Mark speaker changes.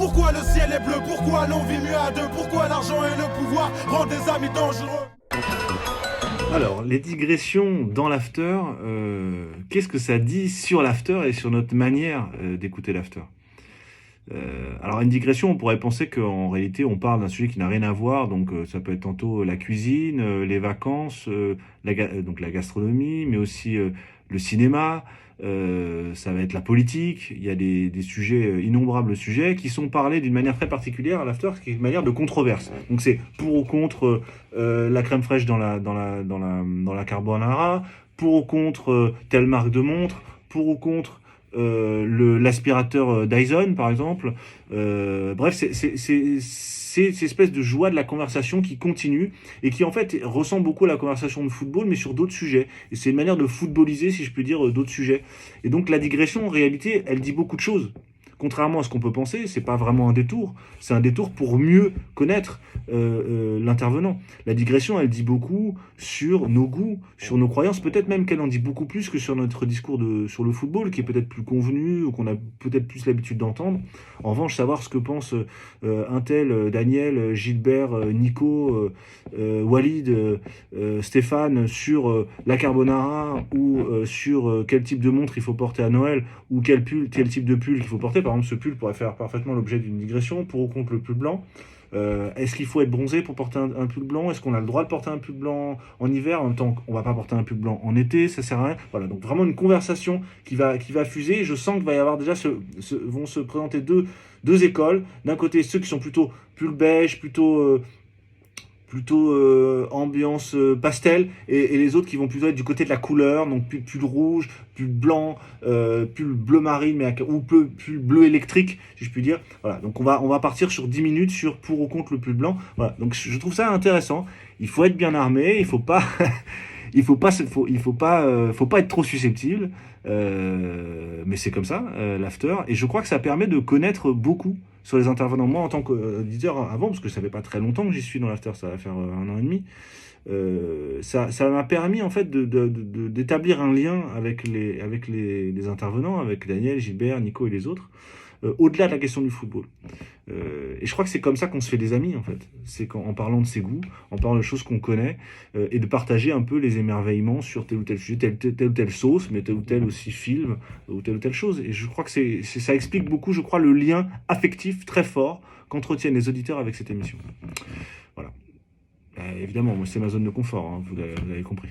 Speaker 1: Pourquoi le ciel est bleu? Pourquoi l'on vit mieux à deux? Pourquoi l'argent et le pouvoir rendent des amis dangereux?
Speaker 2: Alors, les digressions dans l'after, qu'est-ce que ça dit sur l'after et sur notre manière d'écouter l'after? Alors, une digression, on pourrait penser qu'en réalité, on parle d'un sujet qui n'a rien à voir, donc ça peut être tantôt la cuisine, les vacances, donc la gastronomie, mais aussi le cinéma, ça va être la politique, il y a des sujets, innombrables sujets, qui sont parlés d'une manière très particulière à l'after, qui est une manière de controverse. Donc c'est pour ou contre la crème fraîche dans la carbonara, pour ou contre telle marque de montre, pour ou contre l'aspirateur Dyson, par exemple. Bref, c'est cette espèce de joie de la conversation qui continue et qui en fait ressemble beaucoup à la conversation de football, mais sur d'autres sujets. Et c'est une manière de footballiser, si je peux dire, d'autres sujets. Et donc la digression, en réalité, elle dit beaucoup de choses. Contrairement à ce qu'on peut penser, c'est pas vraiment un détour. C'est un détour pour mieux connaître l'intervenant. La digression, elle dit beaucoup sur nos goûts, sur nos croyances. Peut-être même qu'elle en dit beaucoup plus que sur notre discours sur le football, qui est peut-être plus convenu ou qu'on a peut-être plus l'habitude d'entendre. En revanche, savoir ce que pense un tel, Daniel, Gilbert, Nico, Walid, Stéphane sur la carbonara ou sur quel type de montre il faut porter à Noël ou quel type de pull il faut porter. Par exemple, ce pull pourrait faire parfaitement l'objet d'une digression, pour ou contre le pull blanc. Est-ce qu'il faut être bronzé pour porter un pull blanc? Est-ce qu'on a le droit de porter un pull blanc en hiver? En même temps, on va pas porter un pull blanc en été, ça sert à rien. Voilà, donc vraiment une conversation qui va fuser. Je sens qu'il va y avoir déjà vont se présenter deux écoles. D'un côté, ceux qui sont plutôt pull beige, plutôt ambiance pastel, et les autres qui vont plutôt être du côté de la couleur, donc pull rouge, pull blanc, pull bleu marine, ou pull bleu électrique, si je puis dire. Voilà, donc on va partir sur 10 minutes sur pour ou contre le pull blanc. Voilà, donc je trouve ça intéressant. Il faut être bien armé, il faut pas faut pas être trop susceptible, mais c'est comme ça, l'after. Et je crois que ça permet de connaître beaucoup sur les intervenants. Moi, en tant qu'auditeur avant, parce que ça fait pas très longtemps que j'y suis dans l'after, ça va faire 1 an et demi, ça m'a permis en fait d'établir un lien avec les intervenants, avec Daniel, Gilbert, Nico et les autres, au-delà de la question du football. Et je crois que c'est comme ça qu'on se fait des amis en fait. C'est en parlant de ses goûts, en parlant de choses qu'on connaît, et de partager un peu les émerveillements sur tel ou tel sujet, telle ou telle sauce, mais tel ou tel aussi film, ou telle chose. Et je crois que ça explique beaucoup, je crois, le lien affectif très fort qu'entretiennent les auditeurs avec cette émission. Voilà. Évidemment, moi c'est ma zone de confort, hein, vous l'avez compris.